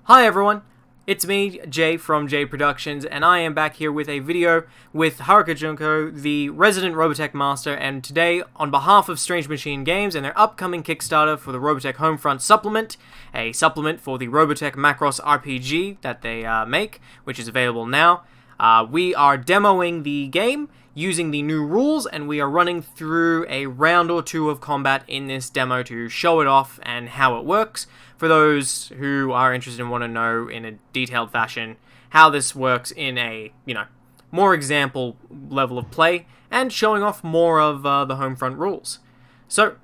Hi everyone, it's me, Jay from Jay Productions, and I am back here with a video with Harukajunko, the resident Robotech master, and today, on behalf of Strange Machine Games and their upcoming Kickstarter for the Robotech Homefront supplement, a supplement for the Robotech Macross RPG that they make, which is available now, we are demoing the game using the new rules, and we are running through a round or two of combat in this demo to show it off and how it works, for those who are interested and want to know in a detailed fashion how this works in a, more example level of play, and showing off more of the Homefront rules. So,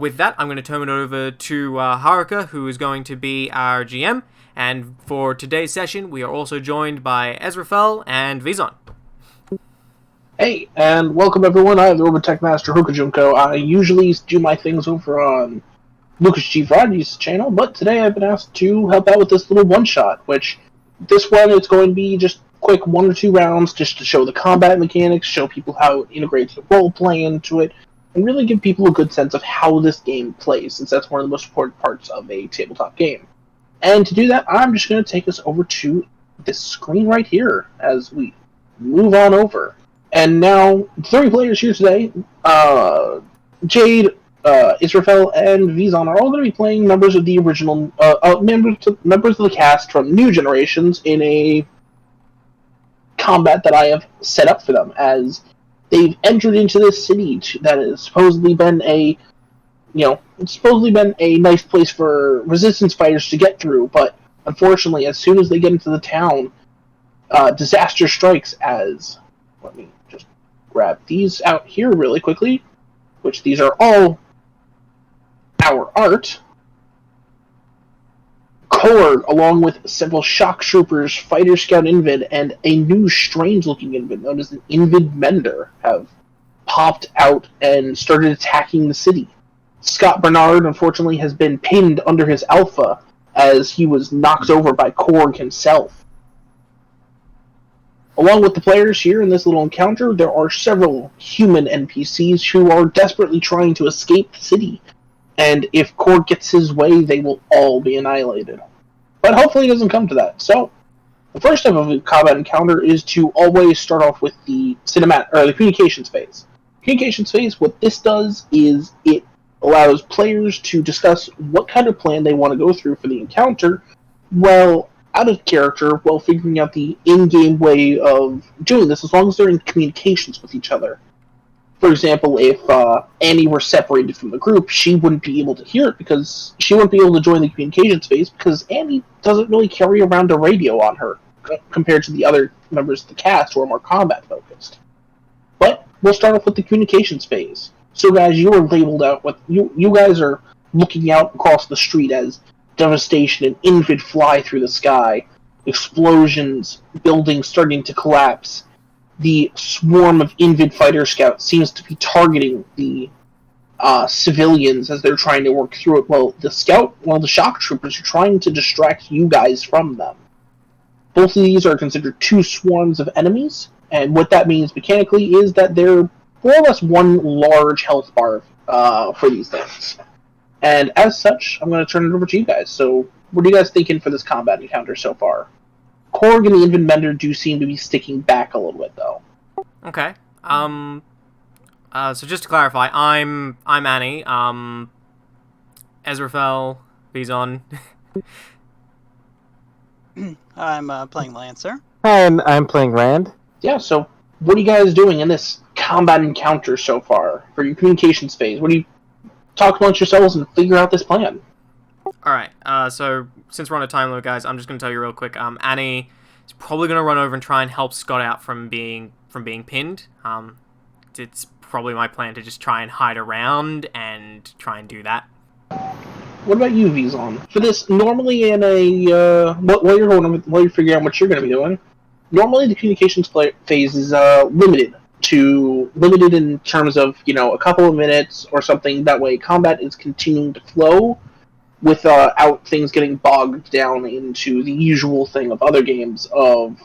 with that, I'm going to turn it over to Haruka, who is going to be our GM, and for today's session, we are also joined by Ezrafel and Vizon. Hey, and welcome everyone. I am the Robotech Master Harukajunko. I usually do my things over on Lucas G. Fridays channel, but today I've been asked to help out with this little one-shot, which this one is going to be just quick 1 or 2 rounds just to show the combat mechanics, show people how it integrates the role-play into it, and really give people a good sense of how this game plays, since that's one of the most important parts of a tabletop game. And to do that, I'm just going to take us over to this screen right here as we move on over. And now, 3 players here today, Jade, Israfel, and Vizon are all going to be playing members of the original, members of the cast from New Generations in a combat that I have set up for them, as they've entered into this city that has supposedly been a, nice place for resistance fighters to get through, but unfortunately, as soon as they get into the town, disaster strikes as, let me just grab these out here really quickly, which these are all our art. Korg, along with several shock troopers, fighter scout invid, and a new strange-looking invid known as an invid mender, have popped out and started attacking the city. Scott Bernard, unfortunately, has been pinned under his alpha as he was knocked over by Korg himself. Along with the players here in this little encounter, there are several human NPCs who are desperately trying to escape the city, and if Korg gets his way, they will all be annihilated. But hopefully it doesn't come to that. So, the first type of combat encounter is to always start off with the the communications phase. Communications phase, what this does is it allows players to discuss what kind of plan they want to go through for the encounter, out of character, while figuring out the in-game way of doing this, as long as they're in communications with each other. For example, if Annie were separated from the group, she wouldn't be able to hear it because she wouldn't be able to join the communications phase because Annie doesn't really carry around a radio on her compared to the other members of the cast who are more combat focused. But we'll start off with the communications phase. So guys, you are labeled out with you guys are looking out across the street as devastation and invid fly through the sky, explosions, buildings starting to collapse. The swarm of invid fighter scouts seems to be targeting the civilians as they're trying to work through it, the shock troopers are trying to distract you guys from them. Both of these are considered 2 swarms of enemies, and what that means mechanically is that they're more or less one large health bar for these things. And as such, I'm going to turn it over to you guys. So, what are you guys thinking for this combat encounter so far? Korg and the Invid Mender do seem to be sticking back a little bit, though. Okay. So just to clarify, I'm Annie. Ezrafel, Vizon. I'm playing Lancer. And I'm playing Rand. Yeah, so what are you guys doing in this combat encounter so far for your communications phase? What do you talk amongst yourselves and figure out this plan? Alright, so since we're on a time limit, guys, I'm just going to tell you real quick. Annie is probably going to run over and try and help Scott out from being pinned. It's probably my plan to just try and hide around and try and do that. What about you, Vizon? For this, normally in a while you're figuring out what you're going to be doing, normally the communications phase is limited in terms of a couple of minutes or something. That way, combat is continuing to flow without things getting bogged down into the usual thing of other games of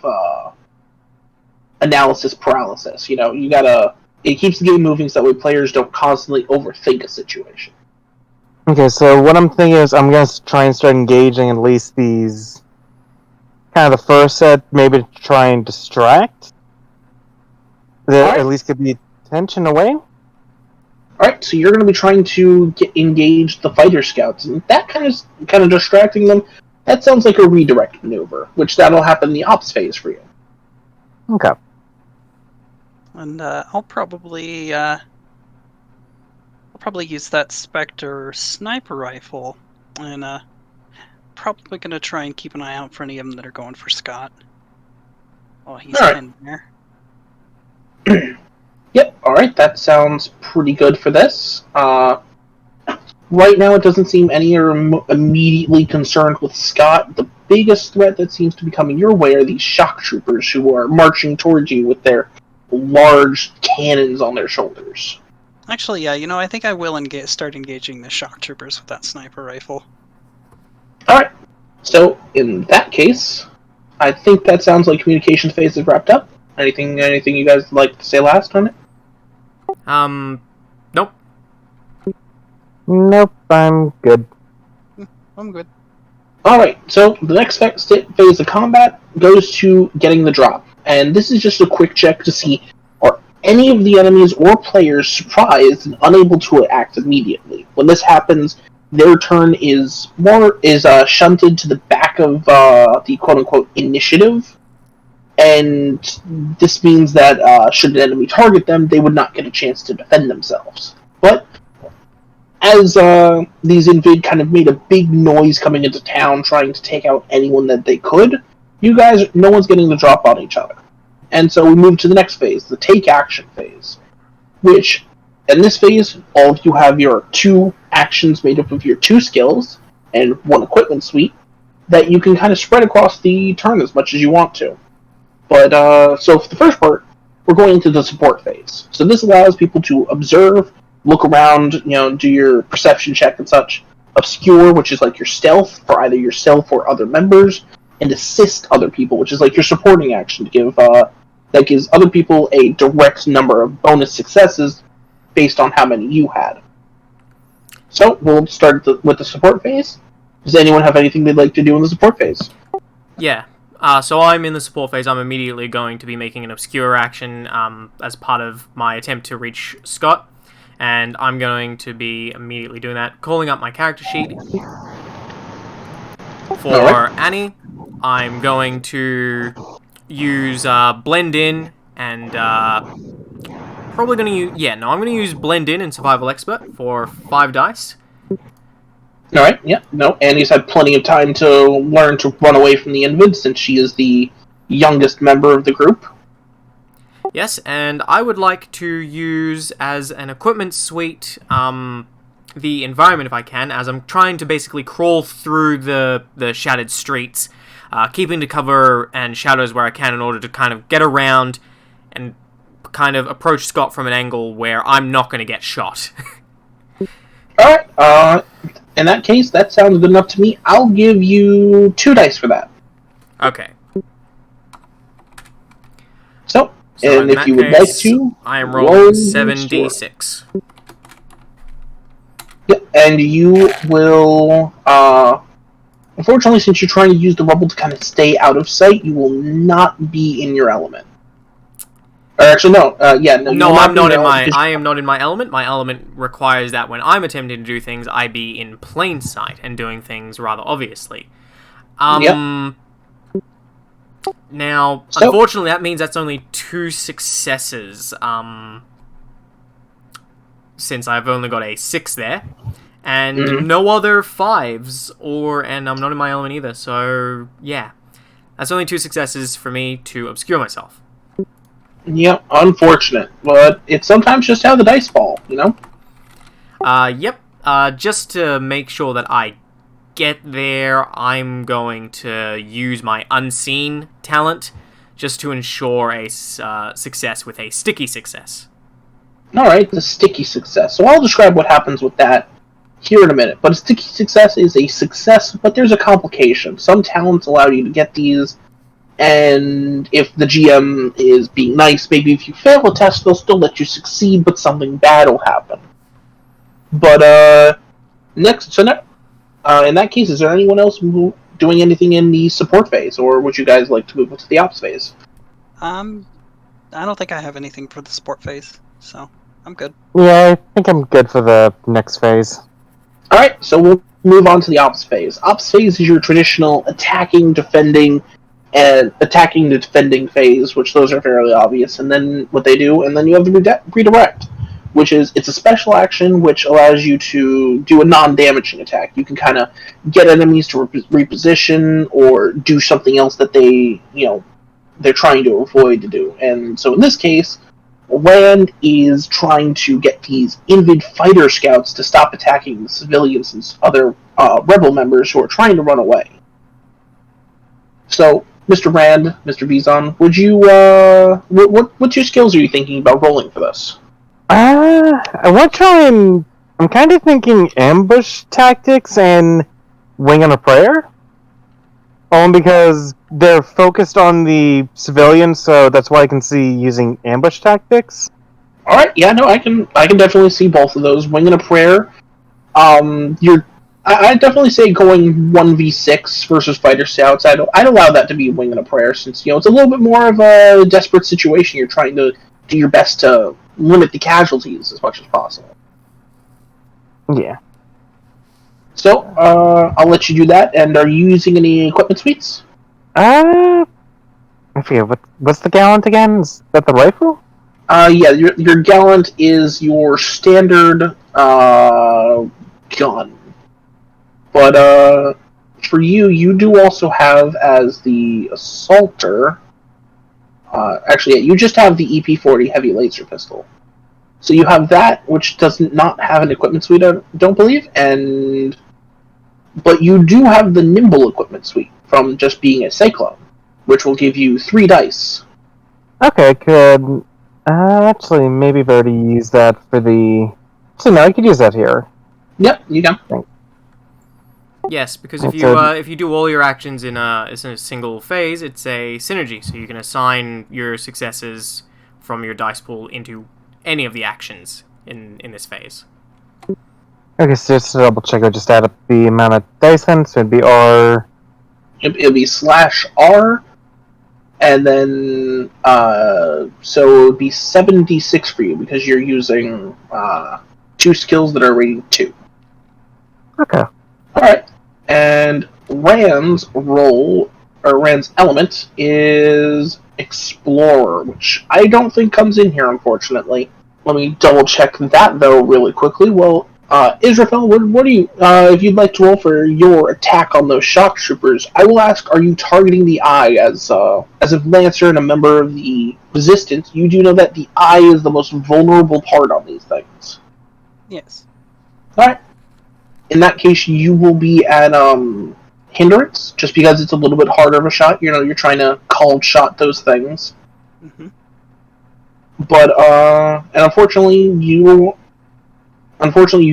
analysis paralysis. It keeps the game moving so that way players don't constantly overthink a situation. Okay, so what I'm thinking is I'm going to try and start engaging at least these... kind of the first set, maybe to try and distract. That Alright. at least get the attention away. Alright, so you're going to be trying to engage the fighter scouts, and that kind of distracting them, that sounds like a redirect maneuver, which that'll happen in the ops phase for you. Okay. And I'll probably use that Spectre sniper rifle, and probably gonna try and keep an eye out for any of them that are going for Scott. Oh, he's pinned there. Yep, alright, that sounds pretty good for this. Right now, it doesn't seem any are immediately concerned with Scott. The biggest threat that seems to be coming your way are these shock troopers who are marching towards you with their large cannons on their shoulders. Actually, yeah, I think I will start engaging the shock troopers with that sniper rifle. Alright, so in that case, I think that sounds like communication phase is wrapped up. Anything you guys would like to say last on it? Nope. Nope, I'm good. I'm good. Alright, so the next phase of combat goes to getting the drop. And this is just a quick check to see are any of the enemies or players surprised and unable to act immediately. When this happens, their turn is shunted to the back of the quote-unquote initiative. And this means that should an enemy target them, they would not get a chance to defend themselves. But as these Invid kind of made a big noise coming into town trying to take out anyone that they could, no one's getting the drop on each other. And so we move to the next phase, the take action phase, which, in this phase, all of you have your 2 actions made up of your 2 skills and 1 equipment suite that you can kind of spread across the turn as much as you want to. But, so for the first part, we're going into the support phase. So this allows people to observe, look around, do your perception check and such. Obscure, which is like your stealth for either yourself or other members. And assist other people, which is like your supporting action to give, that gives other people a direct number of bonus successes based on how many you had. So, we'll start with the support phase. Does anyone have anything they'd like to do in the support phase? Yeah. So I'm in the support phase. I'm immediately going to be making an obscure action as part of my attempt to reach Scott. And I'm going to be immediately doing that. Calling up my character sheet. For Annie, I'm going to use Blend In and probably going to use... Yeah, no, I'm going to use Blend In and Survival Expert for 5 dice. Alright, yeah, no, Annie's had plenty of time to learn to run away from the Invid since she is the youngest member of the group. Yes, and I would like to use as an equipment suite the environment if I can, as I'm trying to basically crawl through the shattered streets, keeping to cover and shadows where I can in order to kind of get around and kind of approach Scott from an angle where I'm not going to get shot. Alright, in that case, that sounds good enough to me. I'll give you 2 dice for that. Okay. So and if you would like to, I am rolling 7d6. Yep, and you will, unfortunately, since you're trying to use the rubble to kind of stay out of sight, you will not be in your element. Or actually, no, no, I'm not in my. I am not in my element. My element requires that when I'm attempting to do things, I be in plain sight and doing things rather obviously. Yep. Now, unfortunately, that means that's only 2 successes. Since I've only got a 6 there, and no other 5s, and I'm not in my element either. So yeah, that's only 2 successes for me to obscure myself. Yep, unfortunate, but it's sometimes just how the dice fall, Yep. Just to make sure that I get there, I'm going to use my unseen talent just to ensure a success with a sticky success. Alright, the sticky success. So I'll describe what happens with that here in a minute. But a sticky success is a success, but there's a complication. Some talents allow you to get these, and if the GM is being nice, maybe if you fail a test, they'll still let you succeed, but something bad will happen. But, Next, so now, in that case, is there anyone else doing anything in the support phase, or would you guys like to move into the ops phase? I don't think I have anything for the support phase, so I'm good. Yeah, I think I'm good for the next phase. Alright, so we'll move on to the ops phase. Ops phase is your traditional attacking, defending, and attacking the defending phase, which those are fairly obvious, and then what they do, and then you have the redirect, which is, it's a special action which allows you to do a non-damaging attack. You can kind of get enemies to reposition, or do something else that they're trying to avoid to do. And so in this case, Rand is trying to get these Invid fighter scouts to stop attacking the civilians and other rebel members who are trying to run away. So, Mr. Rand, Mr. Bizon, would you, what your skills are you thinking about rolling for this? I want to try and... I'm kind of thinking ambush tactics and wing on a prayer. Only because they're focused on the civilians, so that's why I can see using ambush tactics. Alright, yeah, no, I can definitely see both of those. Wing and a prayer. I'd definitely say going 1v6 versus fighter scouts. I'd allow that to be wing and a prayer, since, it's a little bit more of a desperate situation. You're trying to do your best to limit the casualties as much as possible. Yeah. So, I'll let you do that. And are you using any equipment suites? I forget, what's the gallant again? Is that the rifle? Yeah, your gallant is your standard, gun. But, for you do also have as the assaulter... actually, yeah, you just have the EP-40 heavy laser pistol. So you have that, which does not have an equipment suite, I don't believe, but you do have the nimble equipment suite from just being a cyclone, which will give you 3 dice. Okay, good. Actually, maybe I've already used that for the... So no, I could use that here. Yep, you can. Thanks. Yes, because if you do all your actions in a single phase, it's a synergy, so you can assign your successes from your dice pool into any of the actions in this phase. Okay, so just to double check, I'll just add up the amount of dice then, so it'd be R... It'll be /R, and then, so it would be 7d6 for you, because you're using, 2 skills that are rating 2. Okay. Alright, and Rand's element is Explorer, which I don't think comes in here, unfortunately. Let me double check that, though, really quickly. Well, Israfel, what do you, if you'd like to roll for your attack on those shock troopers, I will ask, are you targeting the eye as a Lancer and a member of the Resistance? You do know that the eye is the most vulnerable part on these things. Yes. Alright. In that case, you will be at, hindrance, just because it's a little bit harder of a shot. You're trying to cold shot those things. Mm-hmm. But, and unfortunately, you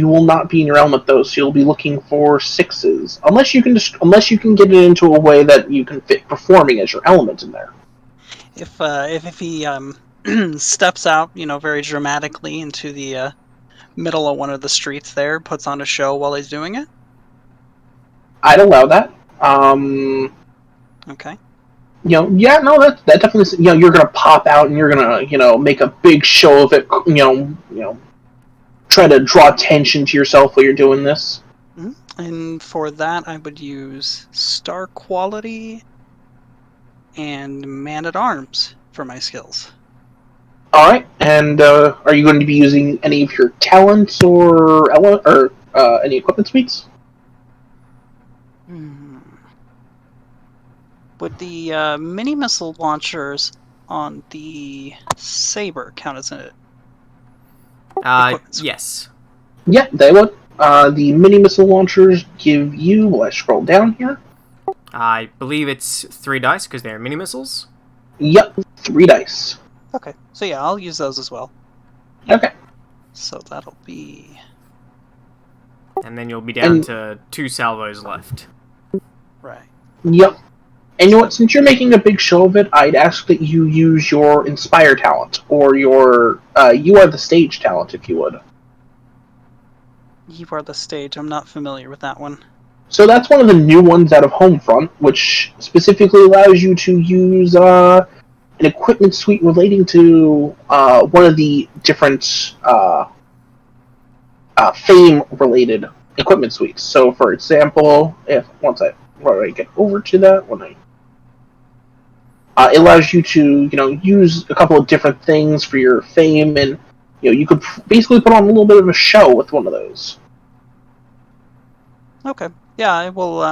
will not be in your element, though, so you'll be looking for 6s. Unless you can get it into a way that you can fit performing as your element in there. If he steps out, very dramatically into the middle of one of the streets there, puts on a show while he's doing it? I'd allow that. Okay. Yeah, no, that definitely, you're gonna pop out and you're gonna, make a big show of it, try to draw attention to yourself while you're doing this. Mm-hmm. And for that, I would use Star Quality and Man-at-Arms for my skills. Alright, and, are you going to be using any of your talents or any equipment suites? Would the mini-missile launchers on the Saber count as an equipment suite? Yes. Yeah, they would. The mini-missile launchers give you, will I scroll down here? I believe it's 3 dice, because they're mini-missiles. Yep, 3 dice. Okay, so yeah, I'll use those as well. Okay. So that'll be... And then you'll be down to 2 salvos left. Right. Yep. And you know what, since you're making a big show of it, I'd ask that you use your Inspire talent, or your, You Are the Stage talent, if you would. You are the stage. I'm not familiar with that one. So that's one of the new ones out of Homefront, which specifically allows you to use an equipment suite relating to one of the different fame-related equipment suites. So, for example, once I get over to that, it allows you to use a couple of different things for your fame, and you could basically put on a little bit of a show with one of those. Okay. Yeah, I will.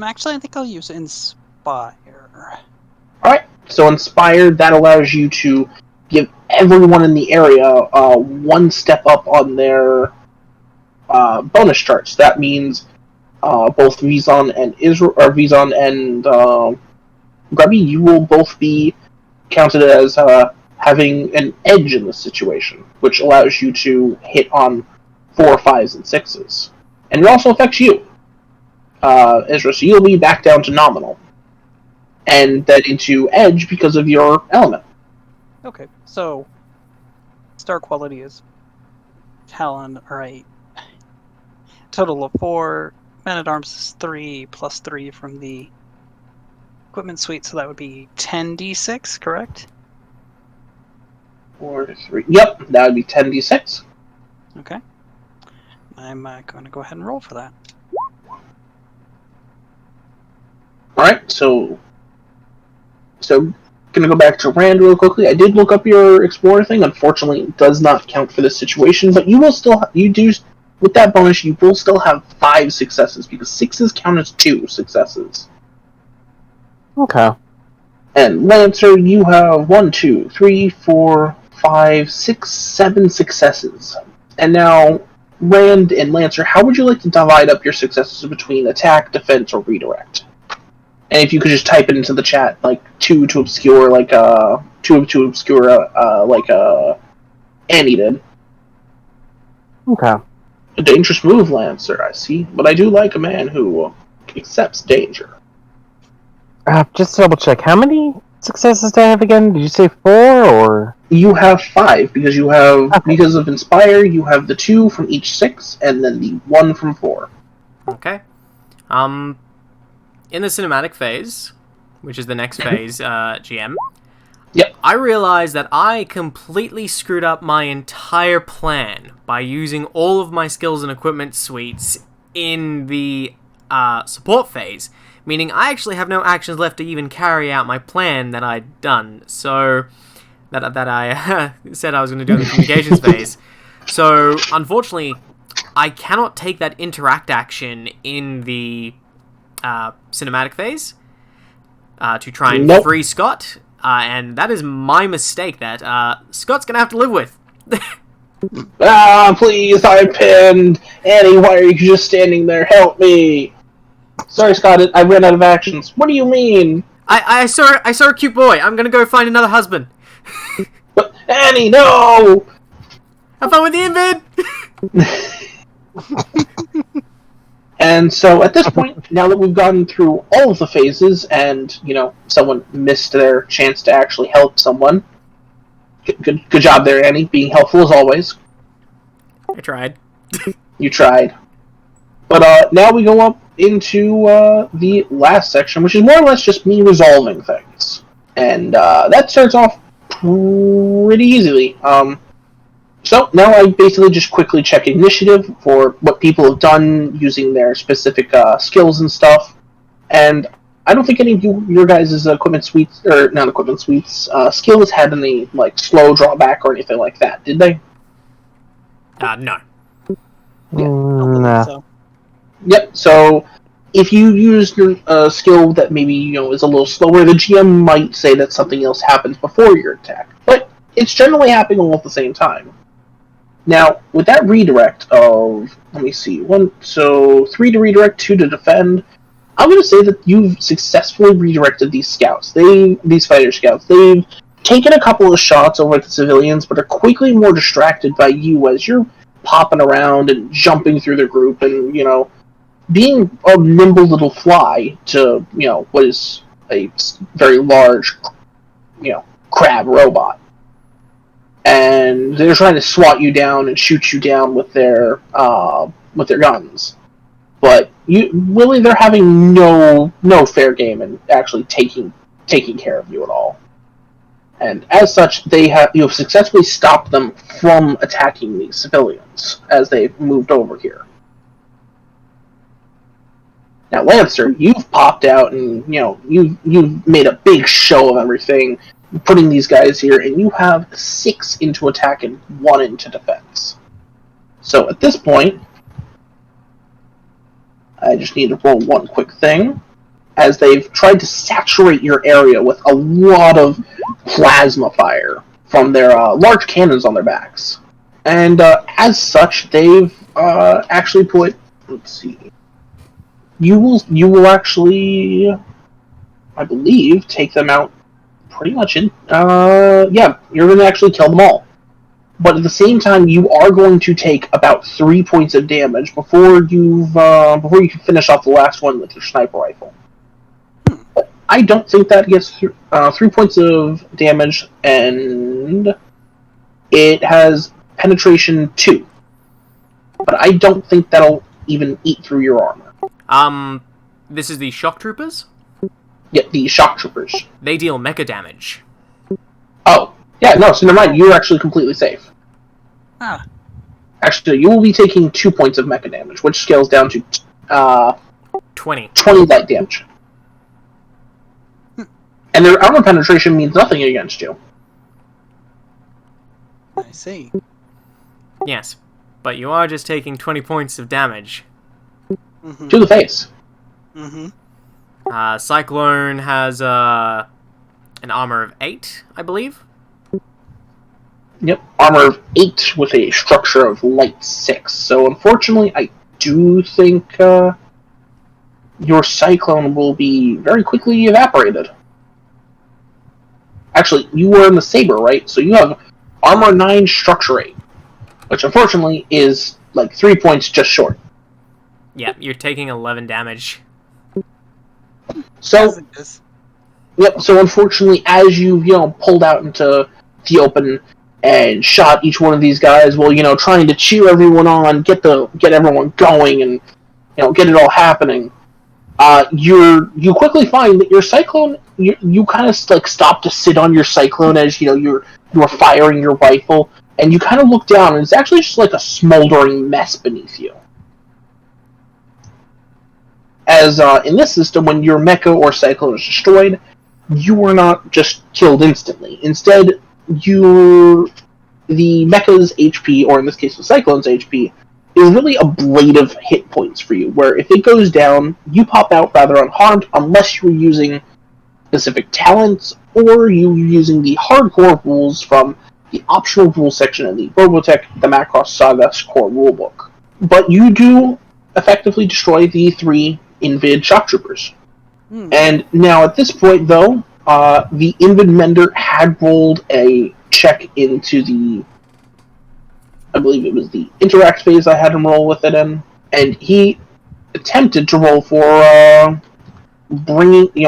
Actually, I think I'll use Inspire. Alright, so Inspired, that allows you to give everyone in the area one step up on their bonus charts. That means both Vizon and Vizon and Grubby, you will both be counted as having an edge in this situation, which allows you to hit on 4, 5s, and 6s. And it also affects you, Ezra, so you'll be back down to nominal. And then into edge because of your element. Okay, so star quality is Talon, alright. Total of 4. Man-at-Arms is 3 plus 3 from the equipment suite, so that would be 10d6, correct? 4 to 3. Yep, that would be 10d6. Okay. I'm going to go ahead and roll for that. Alright, so gonna go back to Rand real quickly. I did look up your Explorer thing. Unfortunately, it does not count for this situation, but with that bonus, you will still have 5 successes, because 6s count as 2 successes. Okay. And Lancer, you have 1, 2, 3, 4, 5, 6, 7 successes. And now, Rand and Lancer, how would you like to divide up your successes between attack, defense, or redirect? And if you could just type it into the chat, like 2 to obscure, like 2 to obscure, like Annie did. Okay. A dangerous move, Lancer, I see. But I do like a man who accepts danger. Just to double check, how many successes do I have again? Did you say 4 or? You have 5 because because of Inspire, you have the 2 from each 6, and then the 1 from 4. Okay. In the cinematic phase, which is the next phase, GM. Yep. I realized that I completely screwed up my entire plan by using all of my skills and equipment suites in the support phase, meaning I actually have no actions left to even carry out my plan that I'd done. So that I said I was going to do in the communications phase. So unfortunately, I cannot take that interact action in the cinematic phase to try and free Scott. And that is my mistake that Scott's going to have to live with. Please, I'm pinned! Annie, why are you just standing there? Help me! Sorry, Scott, I ran out of actions. What do you mean? I saw a cute boy. I'm going to go find another husband. But, Annie, no! Have fun with the invid! And so, at this point, now that we've gone through all of the phases, and, someone missed their chance to actually help someone, good job there, Annie, being helpful as always. I tried. You tried. But, now we go up into, the last section, which is more or less just me resolving things. And, that starts off pretty easily. So, now I basically just quickly check initiative for what people have done using their specific skills and stuff. And I don't think any of your guys' equipment suites, or not equipment suites, skills had any, slow drawback or anything like that, did they? No. Yeah. Nah. So. Yep, so if you use your skill that maybe, is a little slower, the GM might say that something else happens before your attack. But it's generally happening all at the same time. Now, with that redirect of, let me see, 3 to redirect, 2 to defend, I'm going to say that you've successfully redirected these fighter scouts. They've taken a couple of shots over at the civilians, but are quickly more distracted by you as you're popping around and jumping through the group and, being a nimble little fly to, what is a very large, crab robot. and they're trying to swat you down and shoot you down with their guns. But they're having no fair game in actually taking care of you at all. And as such, you have successfully stopped them from attacking these civilians as they've moved over here. Now, Lancer, you've popped out and you've made a big show of everything, putting these guys here, and you have 6 into attack and 1 into defense. So at this point, I just need to roll one quick thing, as they've tried to saturate your area with a lot of plasma fire from their large cannons on their backs. And as such, they've actually put... Let's see. You will actually, I believe, take them out pretty much in... yeah, you're going to actually kill them all. But at the same time, you are going to take about 3 points of damage before you can finish off the last one with your sniper rifle. But I don't think that gets 3 points of damage, and it has penetration 2. But I don't think that'll even eat through your armor. This is the shock troopers? Yeah, the shock troopers. They deal mecha damage. Oh, yeah, no, so never mind, you're actually completely safe. Ah. Actually, you will be taking 2 points of mecha damage, which scales down to 20 light damage. And their armor penetration means nothing against you. I see. Yes, but you are just taking 20 points of damage. Mm-hmm. To the face. Mm-hmm. Cyclone has an armor of 8, I believe. Yep, armor of 8 with a structure of light 6. So unfortunately, I do think your Cyclone will be very quickly evaporated. Actually, you were in the Saber, right? So you have armor 9, structure 8. Which unfortunately is like 3 points just short. Yeah, you're taking 11 damage. So, yep. So unfortunately, as you pulled out into the open and shot each one of these guys, while trying to cheer everyone on, get everyone going, and get it all happening, you quickly find that your Cyclone, you kind of like stop to sit on your Cyclone as you're firing your rifle, and you kind of look down, and it's actually just like a smoldering mess beneath you. As in this system, when your mecha or Cyclone is destroyed, you are not just killed instantly. Instead, the mecha's HP, or in this case the Cyclone's HP, is really a blade of hit points for you, where if it goes down, you pop out rather unharmed, unless you're using specific talents, or you're using the hardcore rules from the optional rules section in the Robotech the Macross Saga core rulebook. But you do effectively destroy the 3 Invid shock troopers. And now at this point, though, the Invid Mender had rolled a check into the, I believe it was the interact phase I had him roll with it in, and he attempted to roll for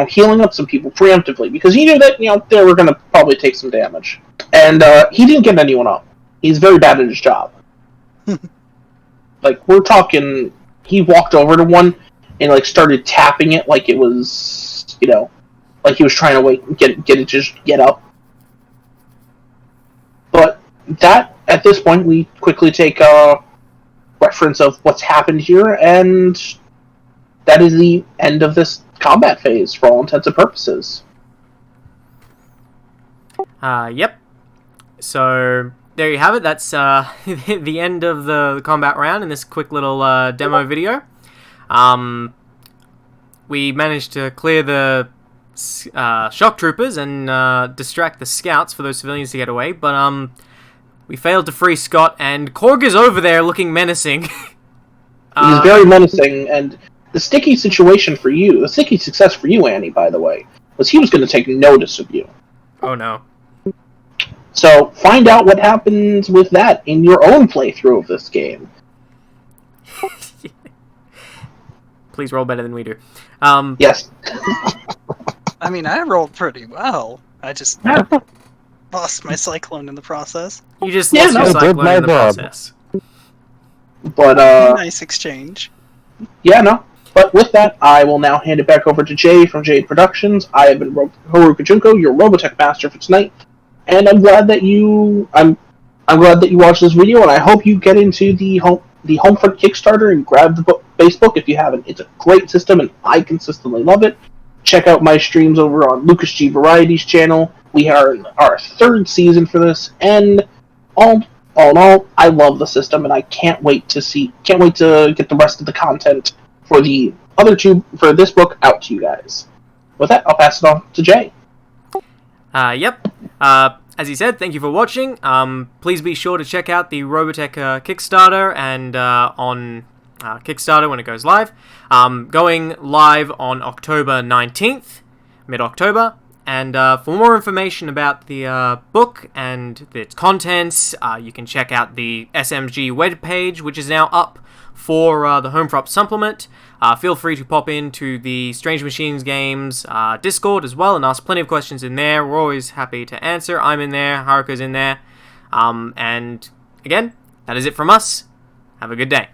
healing up some people preemptively, because he knew that they were going to probably take some damage, and he didn't get anyone up. He's very bad at his job. Like, we're talking, he walked over to one and started tapping it like it was, like he was trying to get it to just get up. But that, at this point, we quickly take a reference of what's happened here, and that is the end of this combat phase for all intents and purposes. Yep. So there you have it. That's the end of the combat round in this quick little demo video. We managed to clear the shock troopers and distract the scouts for those civilians to get away, but we failed to free Scott, and Korg is over there looking menacing. He's very menacing, and the sticky situation for you, the sticky success for you, Annie, by the way, was he was going to take notice of you. Oh no. So, find out what happens with that in your own playthrough of this game. Please roll better than we do. Yes. I mean, I rolled pretty well. I just lost my cyclone in the process. You just Yeah, lost no, your I did cyclone my in the job. process. But Nice exchange. yeah, no. But with that, I will now hand it back over to Jay from Jade Productions. I have been Harukajunko, your Robotech master for tonight, and I'm glad that I'm glad that you watched this video, and I hope you get into the Homefront Kickstarter and grab the base book if you haven't. It's a great system, and I consistently love it. Check out my streams over on Lucas G Variety's channel. We are in our third season for this, and all in all, I love the system, and I can't wait to get the rest of the content for the other two for this book out to you guys. With that, I'll pass it on to Jay. Yep. As he said, thank you for watching. Please be sure to check out the Robotech Kickstarter and on Kickstarter when it goes live. Going live on October 19th, mid-October. And for more information about the book and its contents, you can check out the SMG webpage, which is now up for the Homefront supplement. Feel free to pop into the Strange Machines Games Discord as well and ask plenty of questions in there. We're always happy to answer. I'm in there, Haruka's in there. And again, that is it from us. Have a good day.